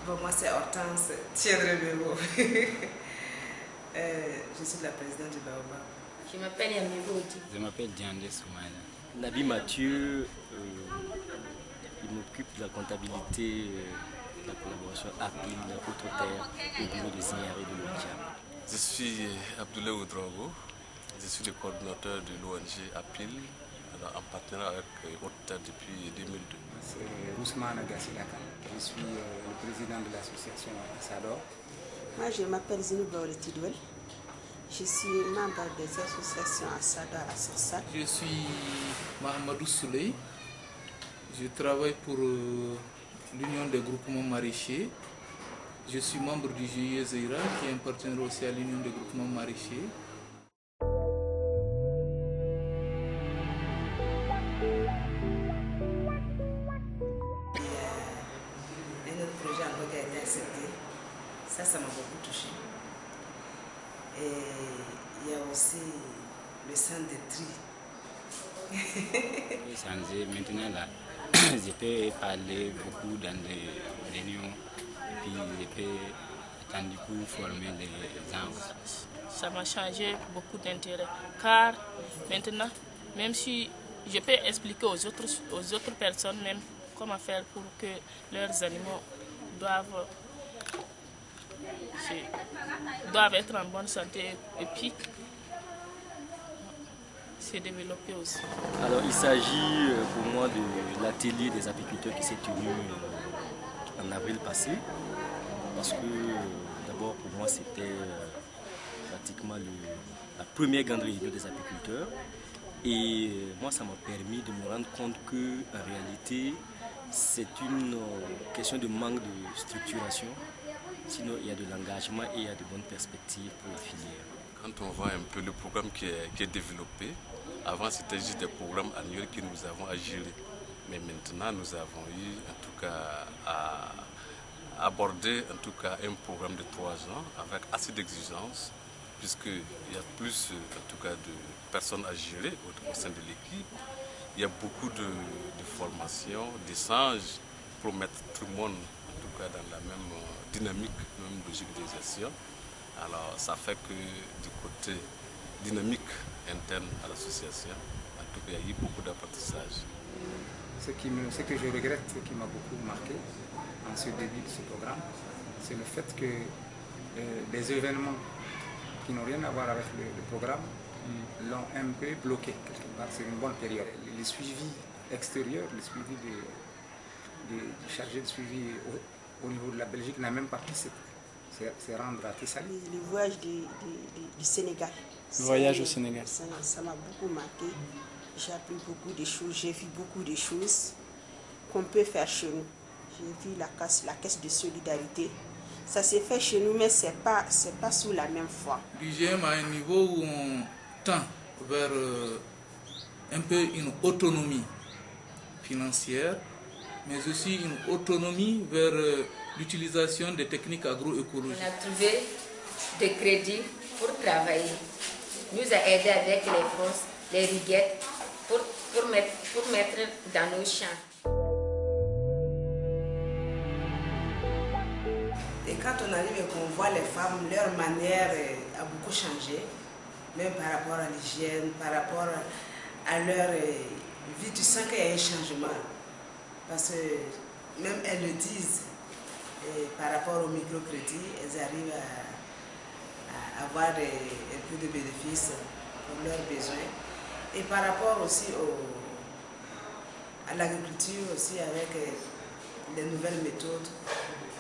Bon, moi c'est Hortense Thiendré-Bégo. Je suis la présidente du Baobab. Je m'appelle Yamé Bodi. Je m'appelle Diandé Soumaïla. Nabi Mathieu, il m'occupe de la comptabilité, de la collaboration APIL, Outre-Terre, au bureau de signaler de l'ONG. Je suis Abdoulaye Oudraogo, je suis le coordinateur de l'ONG APIL, en partenariat avec Outre-Terre depuis 2002. C'est Ousmane Agassilaka, je suis le président de l'association Assador. Moi je m'appelle Zinouba Tidwell. Je suis membre des associations Assador à Sassa. Je suis Mahamadou Souley. Je travaille pour l'Union des groupements maraîchers. Je suis membre du GIE Zeira, qui est un partenaire aussi à l'Union des groupements maraîchers. Un autre projet encore qui a été accepté. Ça m'a beaucoup touché. Et il y a aussi le centre de tri. Maintenant là, je peux parler beaucoup dans les réunions, puis je peux attendre pour former les gens. Ça m'a changé beaucoup d'intérêt, car maintenant, même si je peux expliquer aux autres personnes même comment faire pour que leurs animaux doivent être en bonne santé et puis se développer aussi. Alors il s'agit pour moi de l'atelier des apiculteurs qui s'est tenu en avril passé, parce que d'abord pour moi c'était pratiquement la première grande réunion des apiculteurs, et moi ça m'a permis de me rendre compte que en réalité c'est une question de manque de structuration. Sinon, il y a de l'engagement et il y a de bonnes perspectives pour la filière. Quand on voit un peu le programme qui est développé, avant c'était juste des programmes annuels que nous avons à gérer. Mais maintenant, nous avons eu en tout cas à aborder en tout cas un programme de 3 ans avec assez d'exigences, puisqu'il y a plus en tout cas de personnes à gérer au sein de l'équipe. Il y a beaucoup de formations, d'échanges pour mettre tout le monde en tout cas dans la même dynamique, même logique de gestion. Alors ça fait que du côté dynamique interne à l'association, en tout cas il y a eu beaucoup d'apprentissage. Ce que je regrette, ce qui m'a beaucoup marqué en ce début de ce programme, c'est le fait que des événements qui n'ont rien à voir avec le programme l'ont un peu bloqué quelque part. C'est une bonne période. Le suivi extérieur, le suivi du chargé de suivi au niveau de la Belgique n'a même pas pu se rendre à Tessali. Le voyage du Sénégal. Le voyage au Sénégal. Ça m'a beaucoup marqué. J'ai appris beaucoup de choses, j'ai vu beaucoup de choses qu'on peut faire chez nous. J'ai vu la caisse de solidarité. Ça s'est fait chez nous, mais ce n'est pas sous la même foi. L'UGM a un niveau où on tend vers un peu une autonomie financière, mais aussi une autonomie vers l'utilisation des techniques agroécologiques. On a trouvé des crédits pour travailler. Nous a aidé avec les brosses, les riguettes, pour mettre dans nos champs. Et quand on arrive et qu'on voit les femmes, leur manière a beaucoup changé, même par rapport à l'hygiène, par rapport à leur vie, tu sens qu'il y a un changement. Parce que même elles le disent, par rapport au microcrédit, elles arrivent à avoir un peu de bénéfices pour leurs besoins. Et par rapport aussi à l'agriculture, aussi avec les nouvelles méthodes,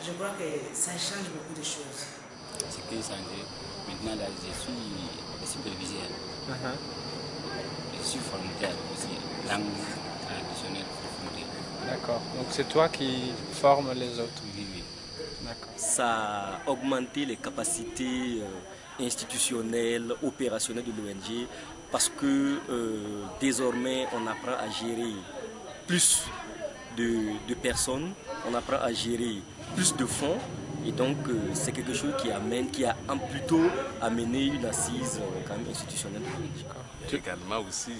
je crois que ça change beaucoup de choses. Ce qui a changé, maintenant là, je suis superviseur. Je suis formateur aussi, langue traditionnelle. D'accord, donc c'est toi qui formes les autres. Oui, oui. D'accord. Ça a augmenté les capacités institutionnelles, opérationnelles de l'ONG, parce que désormais on apprend à gérer plus de personnes, on apprend à gérer plus de fonds, et donc c'est quelque chose qui a plutôt amené une assise quand même institutionnelle. Il y a également aussi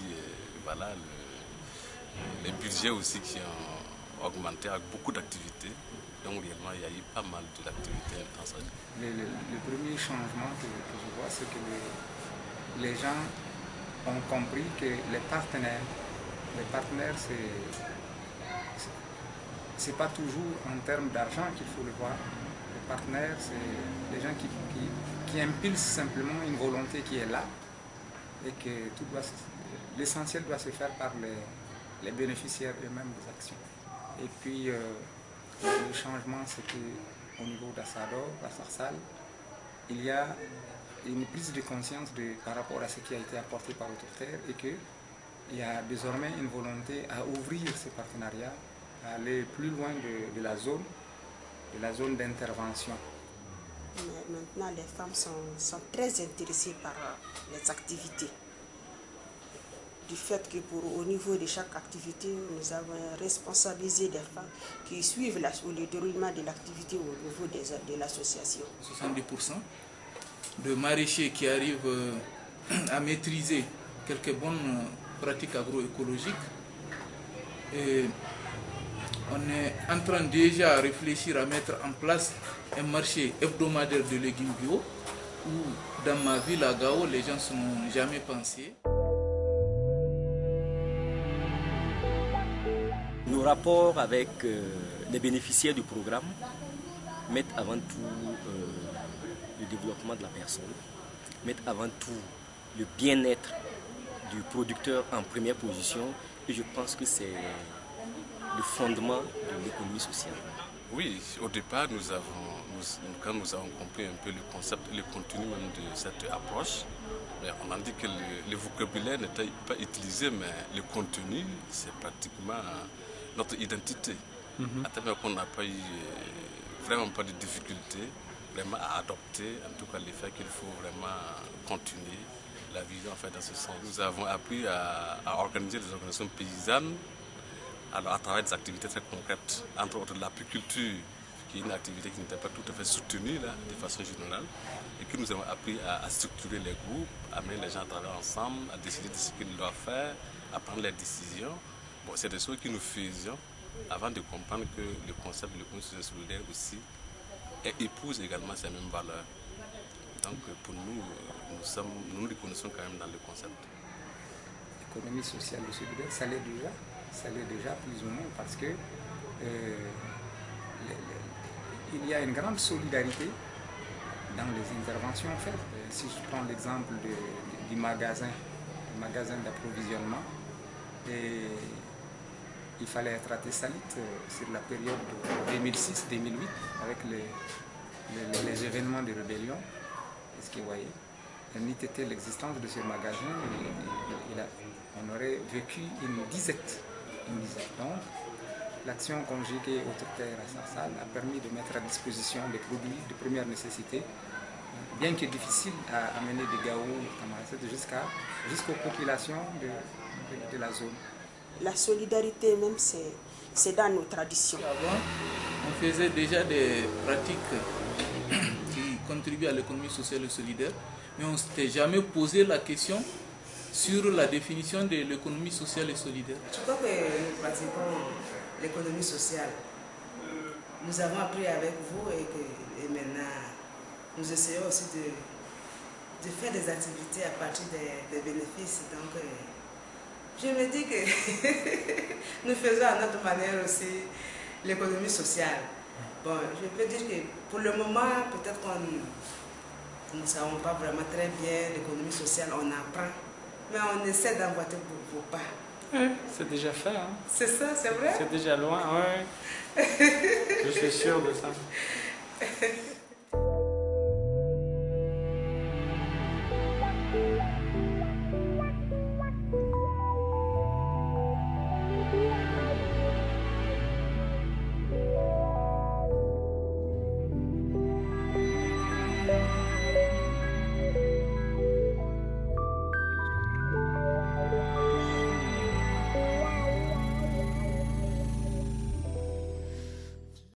voilà, les budgets aussi qui ont augmenté avec beaucoup d'activités. Donc où réellement il y a eu pas mal d'activités intenses. Le premier changement que je vois, c'est que les gens ont compris que les partenaires, c'est pas toujours en termes d'argent qu'il faut le voir. Les partenaires, c'est des gens qui impulsent simplement une volonté qui est là et que l'essentiel doit se faire par les bénéficiaires eux-mêmes des actions. Et puis, le changement, c'est qu'au niveau d'Assador, à Sarsal, il y a une prise de conscience par rapport à ce qui a été apporté par Autoterre et qu'il y a désormais une volonté à ouvrir ces partenariats, à aller plus loin de la zone d'intervention. Maintenant, les femmes sont très intéressées par les activités. Du fait que au niveau de chaque activité, nous avons responsabilisé des femmes qui suivent le déroulement de l'activité au niveau de l'association. 70% de maraîchers qui arrivent à maîtriser quelques bonnes pratiques agroécologiques. Et on est en train déjà de réfléchir à mettre en place un marché hebdomadaire de légumes bio où dans ma ville à Gao, les gens ne sont jamais pensé. Nos rapports avec les bénéficiaires du programme mettent avant tout le développement de la personne, mettent avant tout le bien-être du producteur en première position et je pense que c'est le fondement de l'économie sociale. Oui, au départ, quand nous avons compris un peu le concept et le contenu même de cette approche, on a dit que le vocabulaire n'était pas utilisé, mais le contenu, c'est pratiquement notre identité. À tel point qu'on n'a pas eu vraiment pas de difficultés vraiment à adopter, en tout cas le fait qu'il faut vraiment continuer la vision en fait dans ce sens. Nous avons appris à organiser des organisations paysannes alors à travers des activités très concrètes, entre autres l'apiculture, qui est une activité qui n'était pas tout à fait soutenue là, de façon générale, et que nous avons appris à structurer les groupes, à amener les gens à travailler ensemble, à décider de ce qu'ils doivent faire, à prendre les décisions. Bon, c'est des choses que nous faisions avant de comprendre que le concept de l'économie sociale solidaire aussi épouse également ces mêmes valeurs. Donc pour nous, nous les connaissons quand même dans le concept. L'économie sociale et solidaire, ça l'est déjà plus ou moins parce que il y a une grande solidarité dans les interventions faites. Si je prends l'exemple du magasin d'approvisionnement, il fallait être à Tessalit sur la période 2006-2008 avec les événements de rébellion. Est-ce que vous voyez, n'eût été l'existence de ce magasin, on aurait vécu une disette. Donc, l'action conjuguée Autoterre à Sarsal a permis de mettre à disposition des produits de première nécessité, bien que difficile à amener de Gao jusqu'aux populations de la zone. La solidarité même, c'est dans nos traditions. Avant, on faisait déjà des pratiques qui contribuent à l'économie sociale et solidaire, mais on ne s'était jamais posé la question sur la définition de l'économie sociale et solidaire. Je crois que nous pratiquons l'économie sociale. Nous avons appris avec vous et maintenant nous essayons aussi de faire des activités à partir des bénéfices. Donc je me dis que nous faisons à notre manière aussi l'économie sociale. Bon, je peux dire que pour le moment, peut-être qu'on nous ne savons pas vraiment très bien l'économie sociale, on apprend. Mais on essaie d'emboîter pour pas. Oui, c'est déjà fait. Hein. C'est ça, c'est vrai? C'est déjà loin, oui. Je suis sûr de ça.